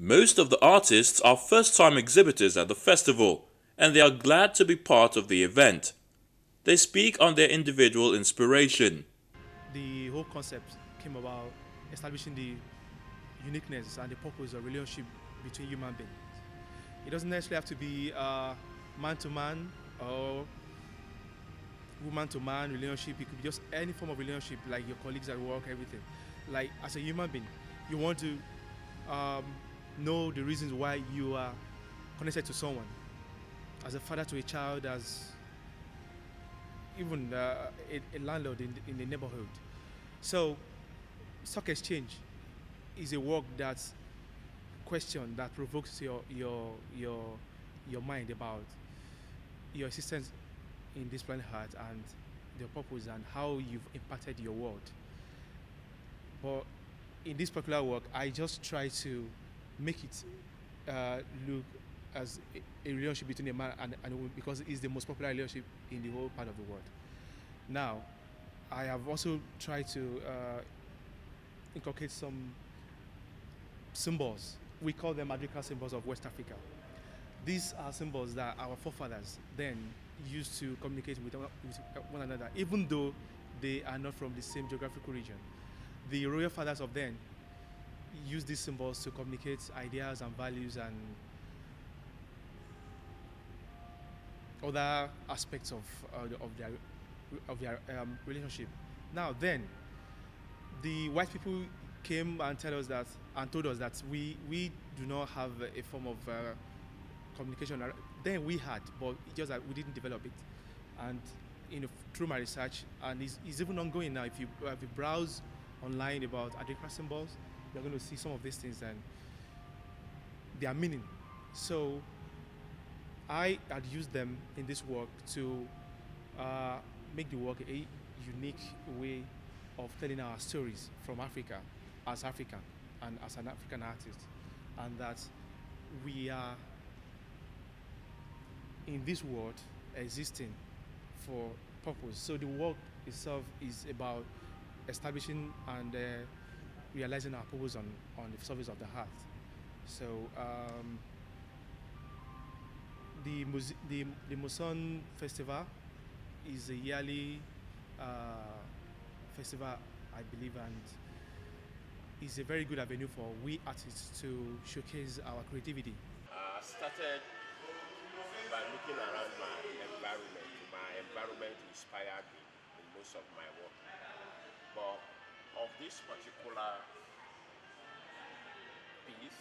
Most of the artists are first-time exhibitors at the festival, and they are glad to be part of the event. They speak on their individual inspiration. The whole concept came about establishing the uniqueness and the purpose of relationship between human beings. It doesn't necessarily have to be man to man or woman to man relationship. It could be just any form of relationship, like your colleagues at work, everything. Like as a human being, you want to um, know the reasons why you are connected to someone. As a father to a child, as even a landlord in the neighborhood. So, stock exchange is a work that's question that provokes your mind about your existence in this planet Earth and your purpose and how you've impacted your world. But in this particular work, I just try to make it look as a relationship between a man and a woman because it's the most popular relationship in the whole part of the world. Now, I have also tried to inculcate some symbols. We call them magical symbols of West Africa. These are symbols that our forefathers then used to communicate with one another, even though they are not from the same geographical region. The royal fathers of then used these symbols to communicate ideas and values and other aspects of their relationship. Now, then, the white people came and told us that we do not have a form of communication. Then we had, but it's just that we didn't develop it. And through my research, and it's even ongoing now. If you browse online about Adekra symbols, you're going to see some of these things and their meaning. So I had used them in this work to make the work a unique way of telling our stories from Africa as African and as an African artist, and that we are in this world existing for purpose. So the work itself is about establishing and realizing our purpose on the surface of the earth. So the Muson Festival is a yearly festival, I believe, and is a very good avenue for we artists to showcase our creativity. I started by looking around my environment. My environment inspired me in most of my work. But of this particular piece,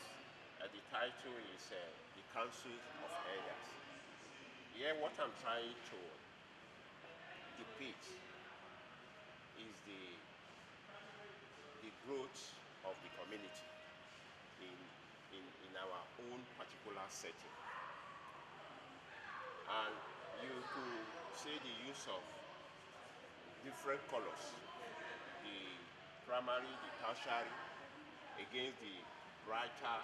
the title is The Council of Elders. Here, what I'm trying to depict is the growth of the community in our own particular setting. And you could see the use of different colors, the primary, the tertiary, against the brighter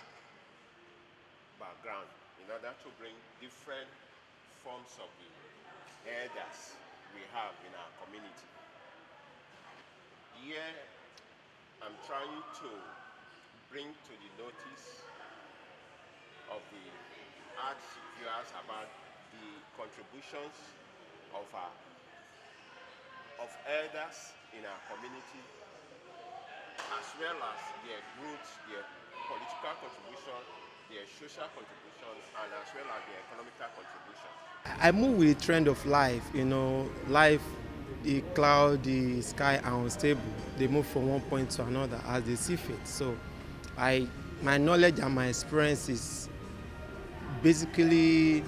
background in order to bring different forms of the elders we have in our community. Here, I'm trying to bring to the notice of the art viewers about the contributions of elders in our community, as well as their growth, their political contribution, their social contribution, and as well as their economical contribution. I move with the trend of life, life, the cloud, the sky are unstable. They move from one point to another as they see fit. So my knowledge and my experience is basically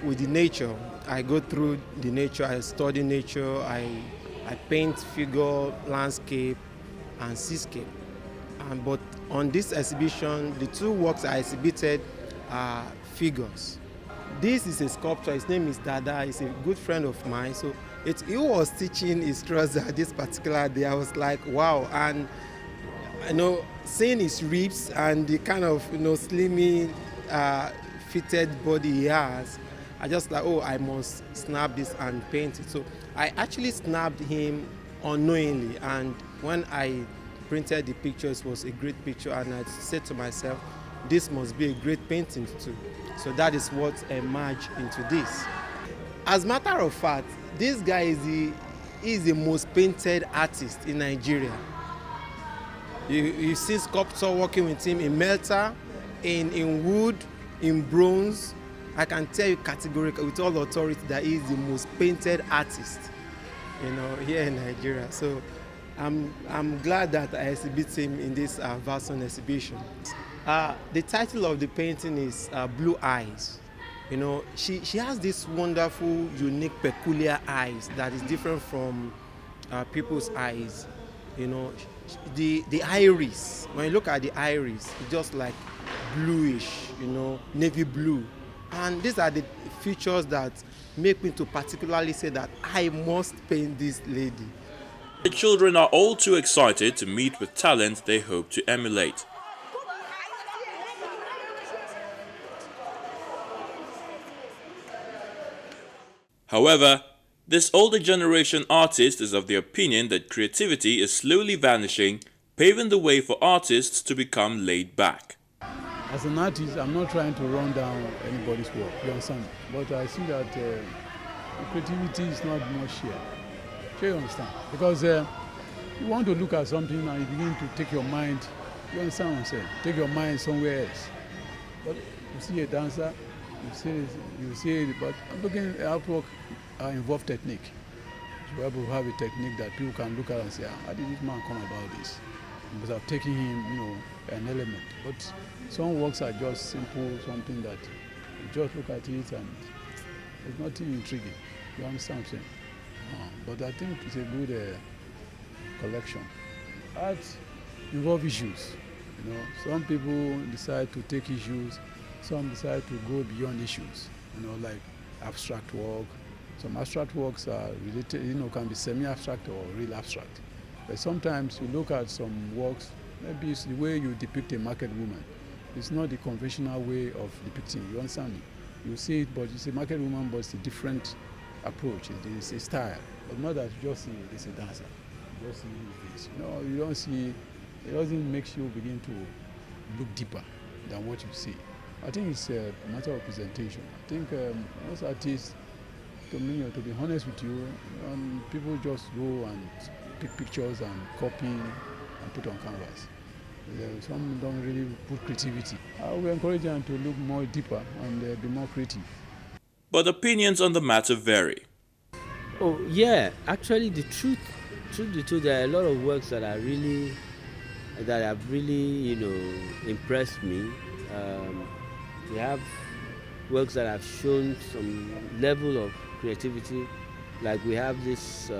with the nature. I go through the nature, I study nature, I paint figure, landscape, and seascape. But on this exhibition, the two works I exhibited are figures. This is a sculptor, his name is Dada, he's a good friend of mine. So he was teaching his trouser this particular day. I was like, wow. And seeing his ribs and the kind of slimming fitted body he has, I just like, oh, I must snap this and paint it. So I actually snapped him unknowingly, and when I printed the pictures was a great picture, and I said to myself, this must be a great painting too. So that is what emerged into this. As a matter of fact, this guy is the most painted artist in Nigeria. You see sculptor working with him in metal, in wood, in bronze. I can tell you categorically with all authority that he is the most painted artist, here in Nigeria. So I'm glad that I exhibit him in this Varson exhibition. The title of the painting is Blue Eyes. She has this wonderful, unique, peculiar eyes that is different from people's eyes. The iris, when you look at the iris, it's just like bluish, navy blue. And these are the features that make me to particularly say that I must paint this lady. The children are all too excited to meet with talent they hope to emulate. However, this older generation artist is of the opinion that creativity is slowly vanishing, paving the way for artists to become laid back. As an artist, I'm not trying to run down anybody's work, you understand? But I see that creativity is not much here. Do you understand? Because you want to look at something and you begin to take your mind, you understand what I'm saying? Take your mind somewhere else. But you see a dancer, you see it, but I'm looking at artwork involve technique. You have to have a technique that people can look at and say, how did this man come about this? Because I've taken him, an element. But some works are just simple, something that you just look at it and there's nothing intriguing. You understand what I'm saying? But I think it's a good collection. Art involves issues. Some people decide to take issues, some decide to go beyond issues. Like abstract work. Some abstract works are related, can be semi-abstract or real abstract. But sometimes you look at some works, maybe it's the way you depict a market woman. It's not the conventional way of depicting. You understand me? You see it, but you see market woman, but it's a different approach. It's a style. But not that you just see it's a dancer. You just see this. You don't see. It doesn't make you begin to look deeper than what you see. I think it's a matter of presentation. I think most artists, to be honest with you, people just go and pick pictures and copy and put on canvas. Some don't really put creativity. We encourage them to look more deeper and be more creative. But opinions on the matter vary. Oh yeah, actually the truth be told, there are a lot of works that have really, impressed me. We have works that have shown some level of creativity, like we have this,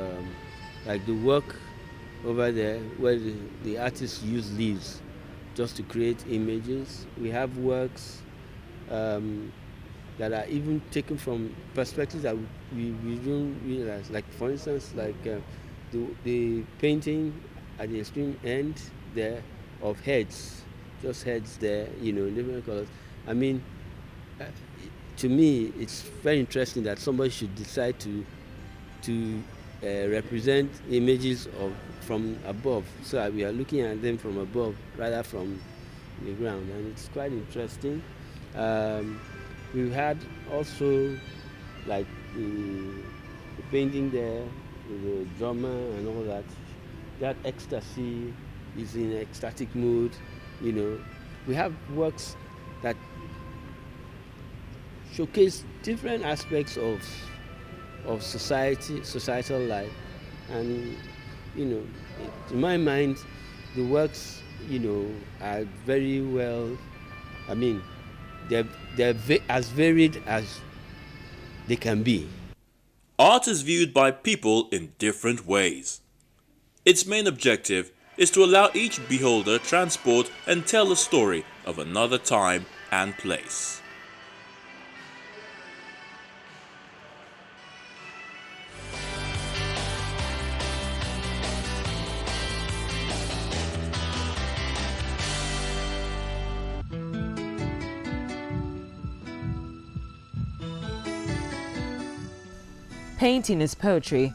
like the work over there where the artists use leaves just to create images. We have works that are even taken from perspectives that we don't realize. Like for instance, like the painting at the extreme end there of heads, just heads there, different colors. I mean, to me, it's very interesting that somebody should decide to represent images from above. So we are looking at them from above rather from the ground, and it's quite interesting. We've had also like the painting there, the drummer and all that. That ecstasy is in ecstatic mood. We have works that showcase different aspects of societal life, and in my mind, the works are very well. I mean, they're as varied as they can be. Art is viewed by people in different ways. Its main objective is to allow each beholder transport and tell a story of another time and place. Painting is poetry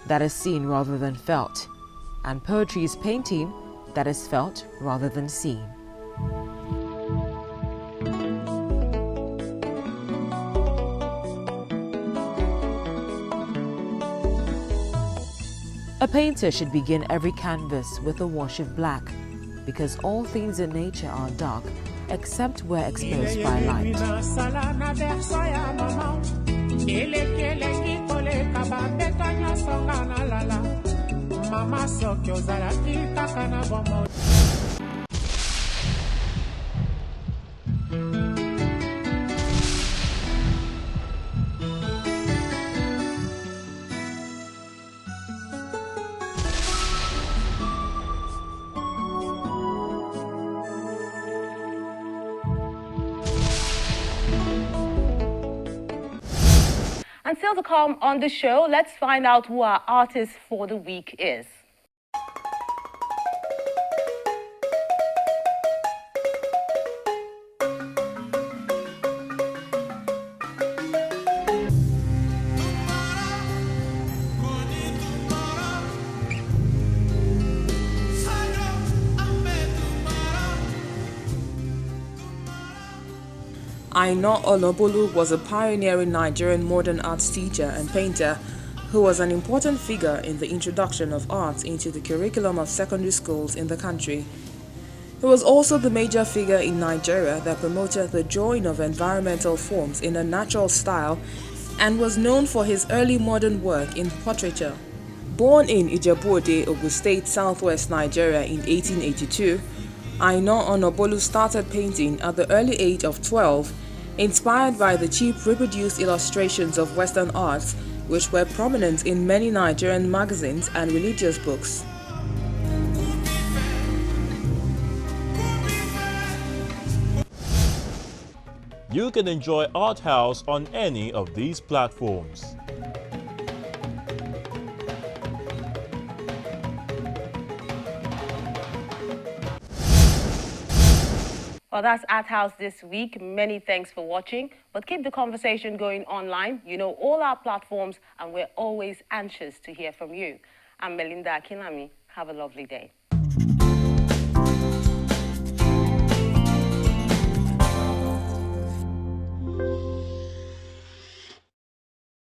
that is seen rather than felt. and poetry is painting that is felt rather than seen. A painter should begin every canvas with a wash of black, because all things in nature are dark except where exposed by light. And still to come on the show, let's find out who our artist for the week is. Aina Onobolu was a pioneering Nigerian modern arts teacher and painter who was an important figure in the introduction of arts into the curriculum of secondary schools in the country. He was also the major figure in Nigeria that promoted the drawing of environmental forms in a natural style and was known for his early modern work in portraiture. Born in Ijebu-Ode, Ogun State, southwest Nigeria in 1882, Aina Onobolu started painting at the early age of 12, inspired by the cheap reproduced illustrations of Western arts, which were prominent in many Nigerian magazines and religious books. You can enjoy Art House on any of these platforms. Well, that's Art House this week. Many thanks for watching, but keep the conversation going online. You know all our platforms, and we're always anxious to hear from you. I'm Melinda Akinami. Have a lovely day.